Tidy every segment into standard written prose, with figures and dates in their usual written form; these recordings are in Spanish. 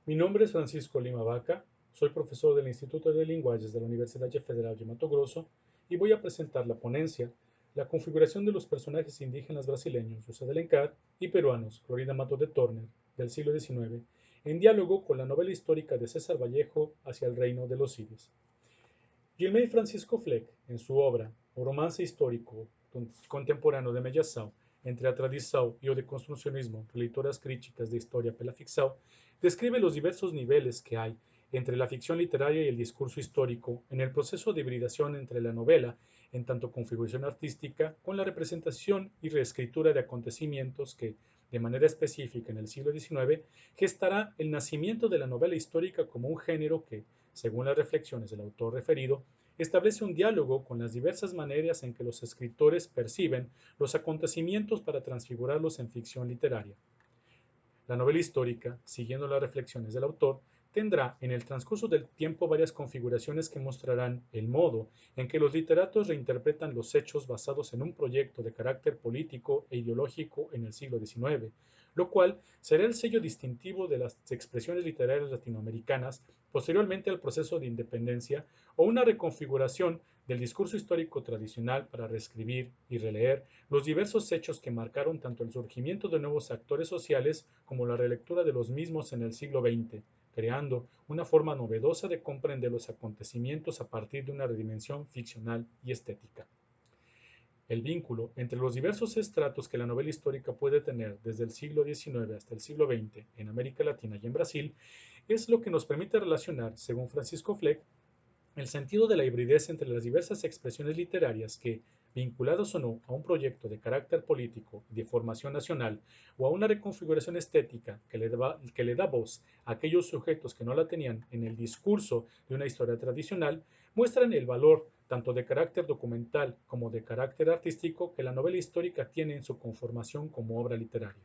Mi nombre es Francisco Lima Vaca, soy profesor del Instituto de Lenguajes de la Universidad Federal de Mato Grosso y voy a presentar la ponencia La configuración de los personajes indígenas brasileños José de Alencar y peruanos Florida Mato de Torner del siglo XIX, en diálogo con la novela histórica de César Vallejo Hacia el reino de los Siris. Gilmay Francisco Fleck, en su obra O romance histórico contemporáneo de Mellação, entre a tradição e o deconstrucionismo, releituras críticas de historia pela ficção, describe los diversos niveles que hay entre la ficción literaria y el discurso histórico en el proceso de hibridación entre la novela, en tanto configuración artística, con la representación y reescritura de acontecimientos que, de manera específica en el siglo XIX, gestará el nacimiento de la novela histórica como un género que, según las reflexiones del autor referido, establece un diálogo con las diversas maneras en que los escritores perciben los acontecimientos para transfigurarlos en ficción literaria. La novela histórica, siguiendo las reflexiones del autor, tendrá en el transcurso del tiempo varias configuraciones que mostrarán el modo en que los literatos reinterpretan los hechos basados en un proyecto de carácter político e ideológico en el siglo XIX, lo cual será el sello distintivo de las expresiones literarias latinoamericanas posteriormente al proceso de independencia o una reconfiguración del discurso histórico tradicional para reescribir y releer los diversos hechos que marcaron tanto el surgimiento de nuevos actores sociales como la relectura de los mismos en el siglo XX, creando una forma novedosa de comprender los acontecimientos a partir de una redimensión ficcional y estética. El vínculo entre los diversos estratos que la novela histórica puede tener desde el siglo XIX hasta el siglo XX en América Latina y en Brasil es lo que nos permite relacionar, según Francisco Fleck, el sentido de la hibridez entre las diversas expresiones literarias que, vinculadas o no a un proyecto de carácter político y de formación nacional o a una reconfiguración estética que le da voz a aquellos sujetos que no la tenían en el discurso de una historia tradicional, muestran el valor tanto de carácter documental como de carácter artístico que la novela histórica tiene en su conformación como obra literaria.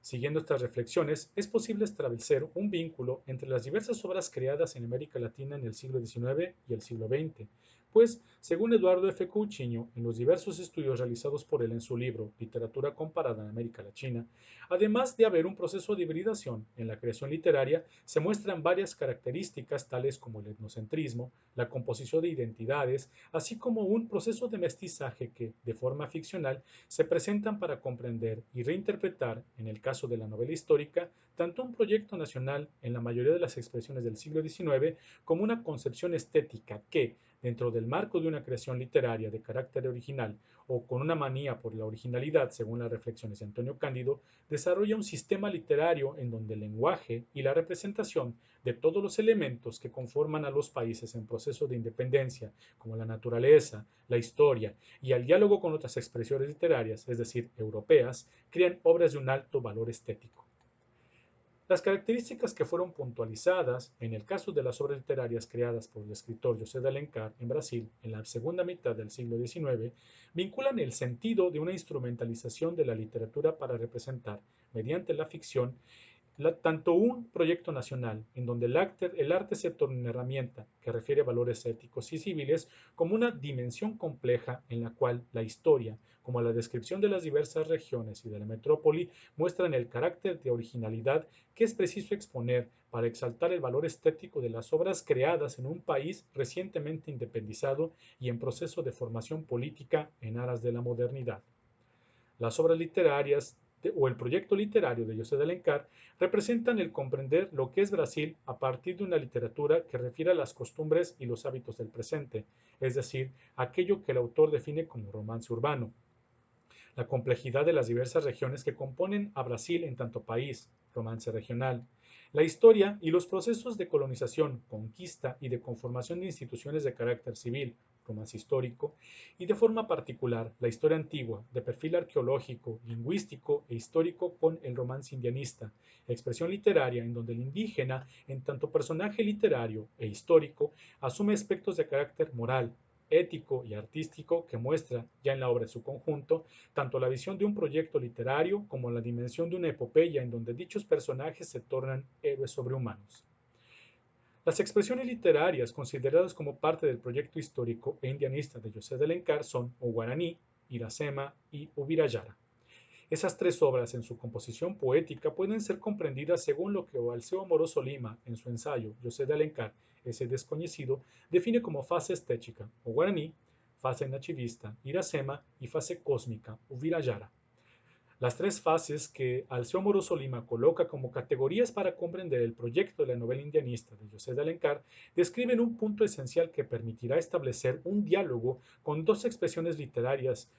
Siguiendo estas reflexiones, es posible establecer un vínculo entre las diversas obras creadas en América Latina en el siglo XIX y el siglo XX, pues, según Eduardo F. Coutinho, en los diversos estudios realizados por él en su libro Literatura comparada en América Latina, además de haber un proceso de hibridación en la creación literaria, se muestran varias características tales como el etnocentrismo, la composición de identidades, así como un proceso de mestizaje que, de forma ficcional, se presentan para comprender y reinterpretar, en el caso de la novela histórica, tanto un proyecto nacional en la mayoría de las expresiones del siglo XIX como una concepción estética que, dentro del marco de una creación literaria de carácter original o con una manía por la originalidad, según las reflexiones de Antonio Cándido, desarrolla un sistema literario en donde el lenguaje y la representación de todos los elementos que conforman a los países en proceso de independencia, como la naturaleza, la historia y el diálogo con otras expresiones literarias, es decir, europeas, crean obras de un alto valor estético. Las características que fueron puntualizadas en el caso de las obras literarias creadas por el escritor José de Alencar en Brasil en la segunda mitad del siglo XIX vinculan el sentido de una instrumentalización de la literatura para representar, mediante la ficción, tanto un proyecto nacional, en donde el arte se torna una herramienta que refiere valores éticos y civiles, como una dimensión compleja en la cual la historia, como la descripción de las diversas regiones y de la metrópoli, muestran el carácter de originalidad que es preciso exponer para exaltar el valor estético de las obras creadas en un país recientemente independizado y en proceso de formación política en aras de la modernidad. Las obras literarias o el proyecto literario de José de Alencar representan el comprender lo que es Brasil a partir de una literatura que refiere a las costumbres y los hábitos del presente, es decir, aquello que el autor define como romance urbano. La complejidad de las diversas regiones que componen a Brasil en tanto país, romance regional, la historia y los procesos de colonización, conquista y de conformación de instituciones de carácter civil, romance histórico, y de forma particular la historia antigua, de perfil arqueológico, lingüístico e histórico con el romance indianista, expresión literaria en donde el indígena, en tanto personaje literario e histórico, asume aspectos de carácter moral, ético y artístico que muestra, ya en la obra en su conjunto, tanto la visión de un proyecto literario como la dimensión de una epopeya en donde dichos personajes se tornan héroes sobrehumanos. Las expresiones literarias consideradas como parte del proyecto histórico e indianista de José de Alencar son o guaraní, Iracema y Ubirayara. Esas tres obras en su composición poética pueden ser comprendidas según lo que Alceo Moroso Lima, en su ensayo José de Alencar, ese desconocido, define como fase estética, o guaraní, fase nativista, Iracema, y fase cósmica, Ubirayara. Las tres fases que Alceo Moroso Lima coloca como categorías para comprender el proyecto de la novela indianista de José de Alencar describen un punto esencial que permitirá establecer un diálogo con dos expresiones literarias,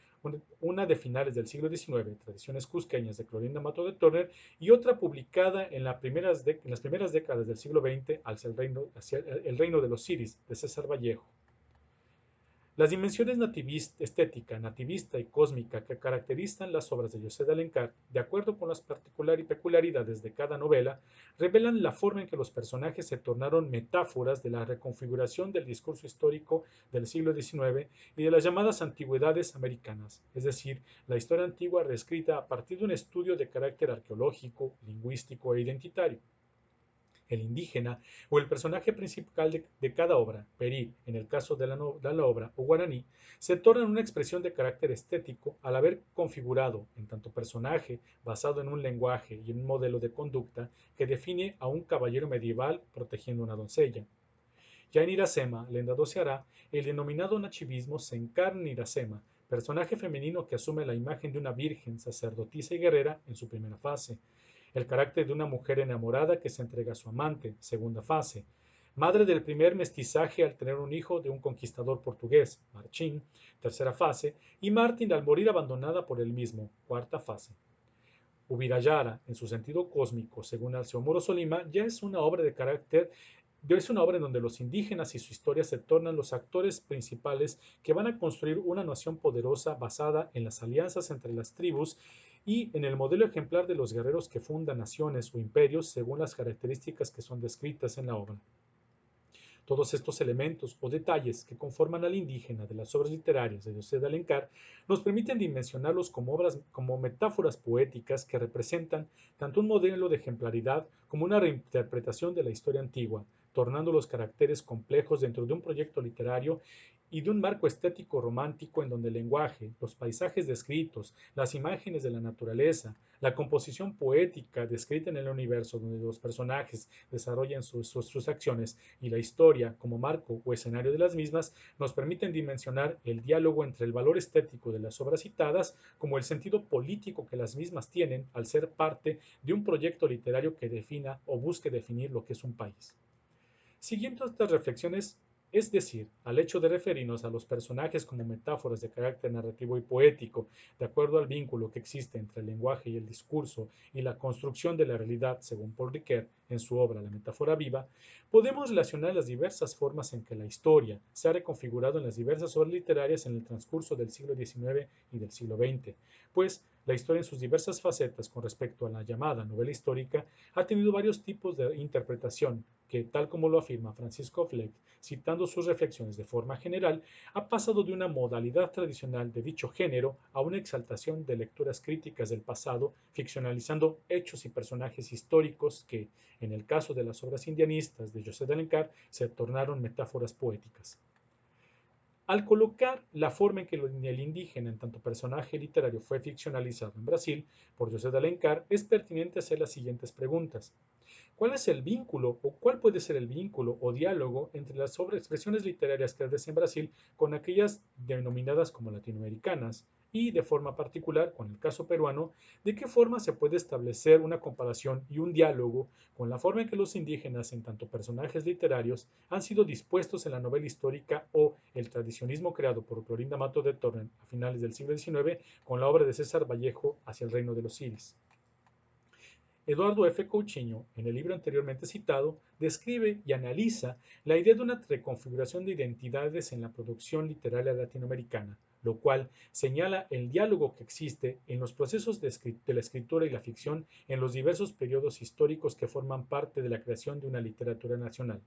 una de finales del siglo XIX, Tradiciones Cusqueñas de Clorinda Mato de Turner, y otra publicada en las primeras décadas del siglo XX, hacia el reino de los Siris, de César Vallejo. Las dimensiones estética, nativista y cósmica que caracterizan las obras de José de Alencar, de acuerdo con las peculiaridades de cada novela, revelan la forma en que los personajes se tornaron metáforas de la reconfiguración del discurso histórico del siglo XIX y de las llamadas antigüedades americanas, es decir, la historia antigua reescrita a partir de un estudio de carácter arqueológico, lingüístico e identitario. El indígena o el personaje principal de cada obra, Perí, en el caso de la obra, o guaraní, se torna en una expresión de carácter estético al haber configurado, en tanto personaje, basado en un lenguaje y en un modelo de conducta que define a un caballero medieval protegiendo a una doncella. Ya en Iracema, Lenda doceará, el denominado nachivismo se encarna en Iracema, personaje femenino que asume la imagen de una virgen, sacerdotisa y guerrera en su primera fase, el carácter de una mujer enamorada que se entrega a su amante, segunda fase, madre del primer mestizaje al tener un hijo de un conquistador portugués, Marchín, tercera fase, y Martín al morir abandonada por él mismo, cuarta fase. Ubirayara, en su sentido cósmico, según Alceo Moroso Lima, ya es una obra de carácter es una obra en donde los indígenas y su historia se tornan los actores principales que van a construir una nación poderosa basada en las alianzas entre las tribus y en el modelo ejemplar de los guerreros que fundan naciones o imperios según las características que son descritas en la obra. Todos estos elementos o detalles que conforman al indígena de las obras literarias de José de Alencar nos permiten dimensionarlos como metáforas poéticas que representan tanto un modelo de ejemplaridad como una reinterpretación de la historia antigua, tornando los caracteres complejos dentro de un proyecto literario y de un marco estético romántico en donde el lenguaje, los paisajes descritos, las imágenes de la naturaleza, la composición poética descrita en el universo donde los personajes desarrollan sus acciones y la historia como marco o escenario de las mismas nos permiten dimensionar el diálogo entre el valor estético de las obras citadas como el sentido político que las mismas tienen al ser parte de un proyecto literario que defina o busque definir lo que es un país. Siguiendo estas reflexiones, es decir, al hecho de referirnos a los personajes como metáforas de carácter narrativo y poético, de acuerdo al vínculo que existe entre el lenguaje y el discurso y la construcción de la realidad, según Paul Ricoeur en su obra La metáfora viva, podemos relacionar las diversas formas en que la historia se ha reconfigurado en las diversas obras literarias en el transcurso del siglo XIX y del siglo XX, pues la historia en sus diversas facetas con respecto a la llamada novela histórica ha tenido varios tipos de interpretación que, tal como lo afirma Francisco Fleck, citando sus reflexiones de forma general, ha pasado de una modalidad tradicional de dicho género a una exaltación de lecturas críticas del pasado, ficcionalizando hechos y personajes históricos que, en el caso de las obras indianistas de José de Alencar, se tornaron metáforas poéticas. Al colocar la forma en que el indígena en tanto personaje literario fue ficcionalizado en Brasil por José de Alencar, es pertinente hacer las siguientes preguntas. ¿Cuál es el vínculo o cuál puede ser el vínculo o diálogo entre las expresiones literarias creadas en Brasil con aquellas denominadas como latinoamericanas? Y de forma particular, con el caso peruano, ¿de qué forma se puede establecer una comparación y un diálogo con la forma en que los indígenas, en tanto personajes literarios, han sido dispuestos en la novela histórica o el tradicionismo creado por Clorinda Mato de Torrent a finales del siglo XIX con la obra de César Vallejo Hacia el reino de los Siris? Eduardo F. Coutinho, en el libro anteriormente citado, describe y analiza la idea de una reconfiguración de identidades en la producción literaria latinoamericana, lo cual señala el diálogo que existe en los procesos de la escritura y la ficción en los diversos periodos históricos que forman parte de la creación de una literatura nacional.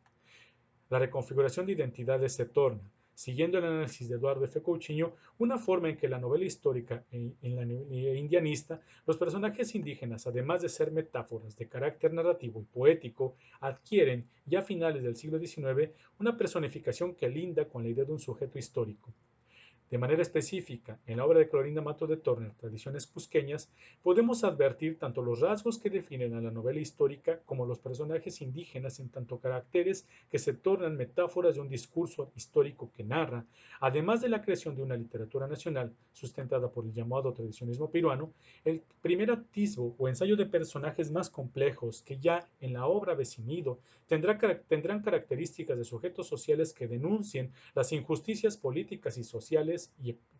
La reconfiguración de identidades se torna, siguiendo el análisis de Eduardo F. Coutinho, una forma en que la novela histórica indianista, los personajes indígenas, además de ser metáforas de carácter narrativo y poético, adquieren, ya a finales del siglo XIX, una personificación que linda con la idea de un sujeto histórico. De manera específica, en la obra de Clorinda Mato de Torner, Tradiciones Cusqueñas, podemos advertir tanto los rasgos que definen a la novela histórica como los personajes indígenas en tanto caracteres que se tornan metáforas de un discurso histórico que narra, además de la creación de una literatura nacional sustentada por el llamado tradicionismo peruano, el primer atisbo o ensayo de personajes más complejos que ya en la obra Vecinido tendrán características de sujetos sociales que denuncien las injusticias políticas y sociales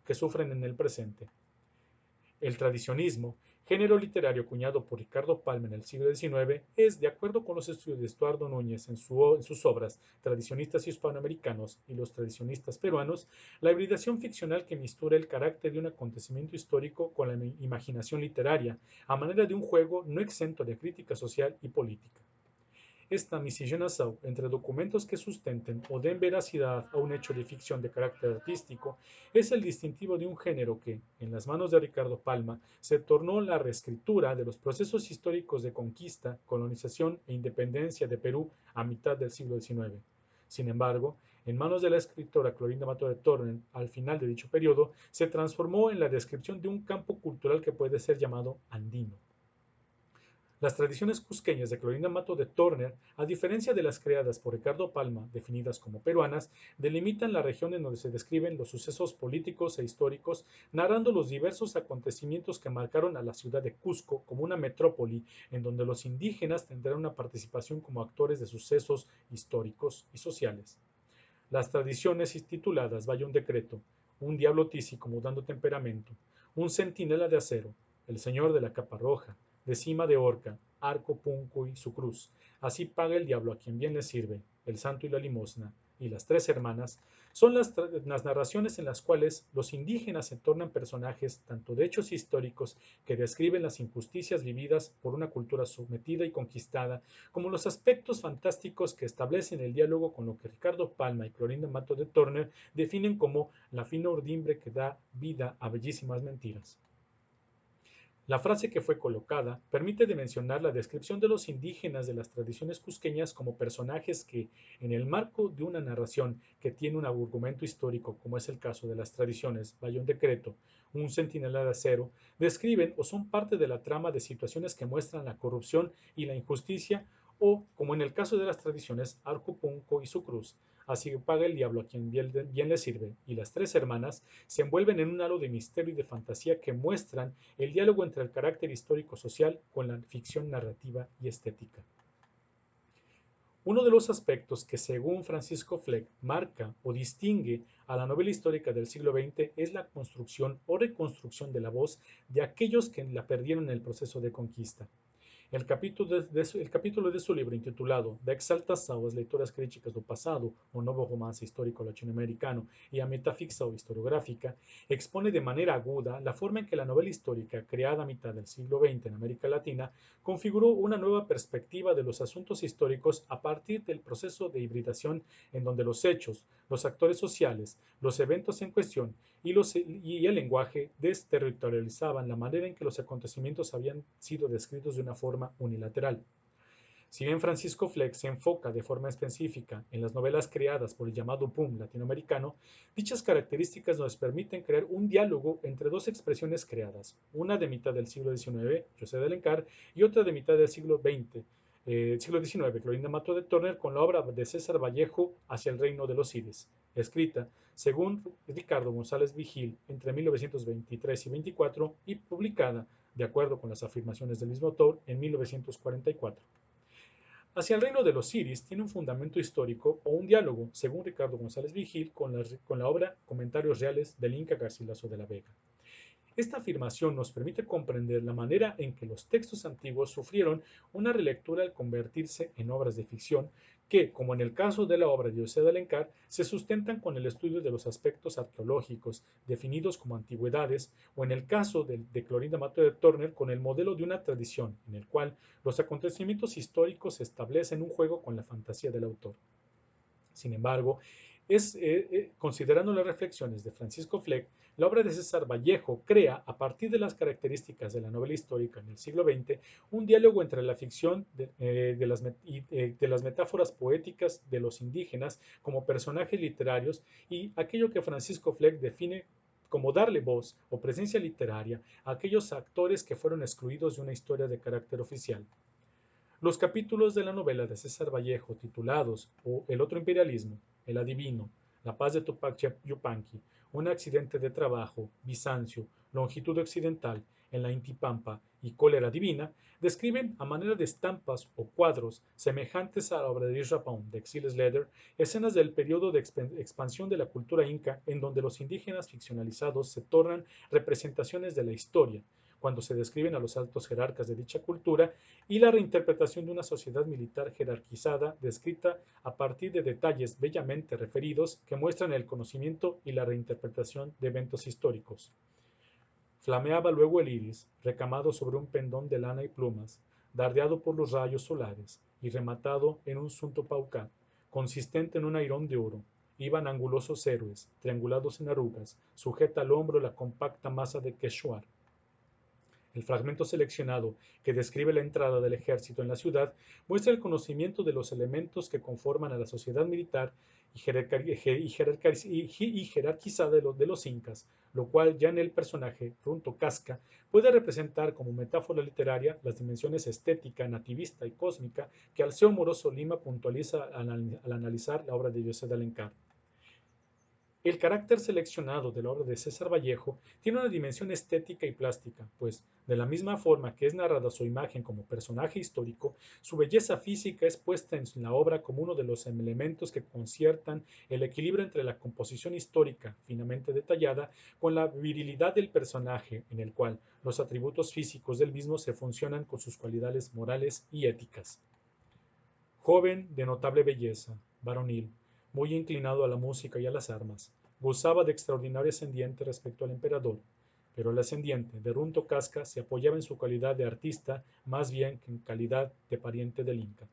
que sufren en el presente. El tradicionismo, género literario acuñado por Ricardo Palma en el siglo XIX, es, de acuerdo con los estudios de Estuardo Núñez en sus obras Tradicionistas hispanoamericanos y los tradicionistas peruanos, la hibridación ficcional que mistura el carácter de un acontecimiento histórico con la imaginación literaria, a manera de un juego no exento de crítica social y política. Esta miscigenación entre documentos que sustenten o den veracidad a un hecho de ficción de carácter artístico es el distintivo de un género que, en las manos de Ricardo Palma, se tornó la reescritura de los procesos históricos de conquista, colonización e independencia de Perú a mitad del siglo XIX. Sin embargo, en manos de la escritora Clorinda Mato de Torner, al final de dicho periodo, se transformó en la descripción de un campo cultural que puede ser llamado andino. Las tradiciones cusqueñas de Clorinda Mato de Torner, a diferencia de las creadas por Ricardo Palma, definidas como peruanas, delimitan la región en donde se describen los sucesos políticos e históricos, narrando los diversos acontecimientos que marcaron a la ciudad de Cusco como una metrópoli en donde los indígenas tendrán una participación como actores de sucesos históricos y sociales. Las tradiciones tituladas Vaya un decreto, un diablo tísico mudando temperamento, un centinela de acero, el señor de la capa roja, de cima de horca, arco, punco y su cruz. Así paga el diablo a quien bien le sirve, el santo y la limosna, y las tres hermanas, son las narraciones en las cuales los indígenas se tornan personajes tanto de hechos históricos que describen las injusticias vividas por una cultura sometida y conquistada, como los aspectos fantásticos que establecen el diálogo con lo que Ricardo Palma y Clorinda Mato de Torner definen como la fina urdimbre que da vida a bellísimas mentiras. La frase que fue colocada permite dimensionar la descripción de los indígenas de las tradiciones cusqueñas como personajes que, en el marco de una narración que tiene un argumento histórico, como es el caso de las tradiciones Vaya un decreto, un centinela de acero, describen o son parte de la trama de situaciones que muestran la corrupción y la injusticia o, como en el caso de las tradiciones, Arco Punco y su cruz. Así que paga el diablo a quien bien le sirve, y las tres hermanas se envuelven en un halo de misterio y de fantasía que muestran el diálogo entre el carácter histórico-social con la ficción narrativa y estética. Uno de los aspectos que, según Francisco Fleck, marca o distingue a la novela histórica del siglo XX es la construcción o reconstrucción de la voz de aquellos que la perdieron en el proceso de conquista. El capítulo de su libro intitulado Da exaltação às leituras críticas do passado, un novo romance histórico latinoamericano y a metaficção historiográfica, expone de manera aguda la forma en que la novela histórica, creada a mitad del siglo XX en América Latina, configuró una nueva perspectiva de los asuntos históricos a partir del proceso de hibridación en donde los hechos, los actores sociales, los eventos en cuestión y el lenguaje desterritorializaban la manera en que los acontecimientos habían sido descritos de una forma unilateral. Si bien Francisco Fleck se enfoca de forma específica en las novelas creadas por el llamado boom latinoamericano, dichas características nos permiten crear un diálogo entre dos expresiones creadas, una de mitad del siglo XIX, José de Alencar, y otra de mitad del siglo XIX, Clorinda Mato de Torner, con la obra de César Vallejo Hacia el reino de los Cires, escrita, según Ricardo González Vigil, entre 1923 y 24 y publicada, de acuerdo con las afirmaciones del mismo autor, en 1944. Hacia el reino de los Siris tiene un fundamento histórico o un diálogo, según Ricardo González Vigil, con la obra Comentarios Reales del Inca Garcilaso de la Vega. Esta afirmación nos permite comprender la manera en que los textos antiguos sufrieron una relectura al convertirse en obras de ficción que, como en el caso de la obra de José de Alencar, se sustentan con el estudio de los aspectos arqueológicos definidos como antigüedades, o en el caso de Clorinda Mato de Torner, con el modelo de una tradición en el cual los acontecimientos históricos establecen un juego con la fantasía del autor. Sin embargo, Considerando las reflexiones de Francisco Fleck, la obra de César Vallejo crea, a partir de las características de la novela histórica en el siglo XX, un diálogo entre la ficción de las metáforas poéticas de los indígenas como personajes literarios y aquello que Francisco Fleck define como darle voz o presencia literaria a aquellos actores que fueron excluidos de una historia de carácter oficial. Los capítulos de la novela de César Vallejo titulados El otro imperialismo, El adivino, La paz de Tupac Yupanqui, Un accidente de trabajo, Bizancio, Longitud occidental, En la Inti Pampa y Cólera divina describen a manera de estampas o cuadros semejantes a la obra de Israel Pound de Exiles Leather escenas del periodo de expansión de la cultura inca en donde los indígenas ficcionalizados se tornan representaciones de la historia, cuando se describen a los altos jerarcas de dicha cultura, y la reinterpretación de una sociedad militar jerarquizada descrita a partir de detalles bellamente referidos que muestran el conocimiento y la reinterpretación de eventos históricos. Flameaba luego el iris, recamado sobre un pendón de lana y plumas, dardeado por los rayos solares y rematado en un sunto paucá, consistente en un airón de oro. Iban angulosos héroes, triangulados en arrugas, sujeta al hombro la compacta masa de Quechua. El fragmento seleccionado, que describe la entrada del ejército en la ciudad, muestra el conocimiento de los elementos que conforman a la sociedad militar y jerarquizada de los incas, lo cual ya en el personaje Runto Casca puede representar como metáfora literaria las dimensiones estética, nativista y cósmica que Alceo Moroso Lima puntualiza al analizar la obra de José de Alencar. El carácter seleccionado de la obra de César Vallejo tiene una dimensión estética y plástica, pues, de la misma forma que es narrada su imagen como personaje histórico, su belleza física es puesta en la obra como uno de los elementos que conciertan el equilibrio entre la composición histórica, finamente detallada, con la virilidad del personaje, en el cual los atributos físicos del mismo se funcionan con sus cualidades morales y éticas. Joven de notable belleza, varonil, muy inclinado a la música y a las armas, gozaba de extraordinario ascendiente respecto al emperador, pero el ascendiente de Runto Casca se apoyaba en su calidad de artista más bien que en calidad de pariente del Inca.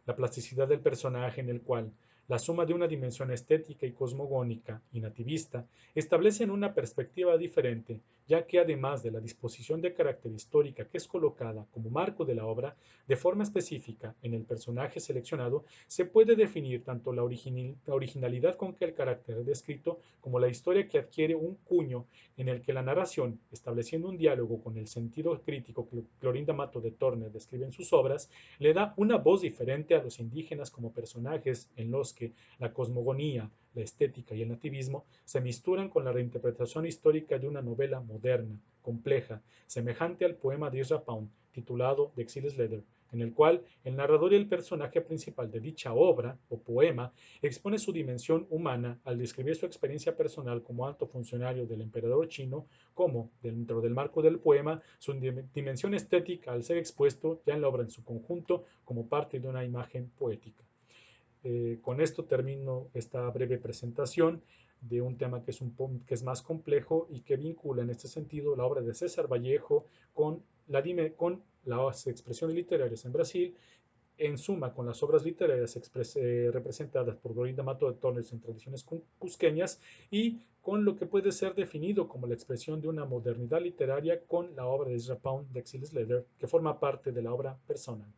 La plasticidad del personaje en el cual la suma de una dimensión estética y cosmogónica y nativista establecen una perspectiva diferente, ya que además de la disposición de carácter histórica que es colocada como marco de la obra, de forma específica en el personaje seleccionado, se puede definir tanto la originalidad con que el carácter es descrito como la historia que adquiere un cuño en el que la narración, estableciendo un diálogo con el sentido crítico que Clorinda Mato de Turner describe en sus obras, le da una voz diferente a los indígenas como personajes en los que la cosmogonía, la estética y el nativismo se misturan con la reinterpretación histórica de una novela moderna, compleja, semejante al poema de Ezra Pound, titulado The Exiles Letter, en el cual el narrador y el personaje principal de dicha obra o poema expone su dimensión humana al describir su experiencia personal como alto funcionario del emperador chino, como, dentro del marco del poema, su dimensión estética al ser expuesto ya en la obra en su conjunto como parte de una imagen poética. Con esto termino esta breve presentación de un tema que es más complejo y que vincula en este sentido la obra de César Vallejo con las expresiones literarias en Brasil, en suma con las obras literarias representadas por Glorinda Mato de Torres en tradiciones cusqueñas y con lo que puede ser definido como la expresión de una modernidad literaria con la obra de Israel Pound de Exiles Leather, que forma parte de la obra personal.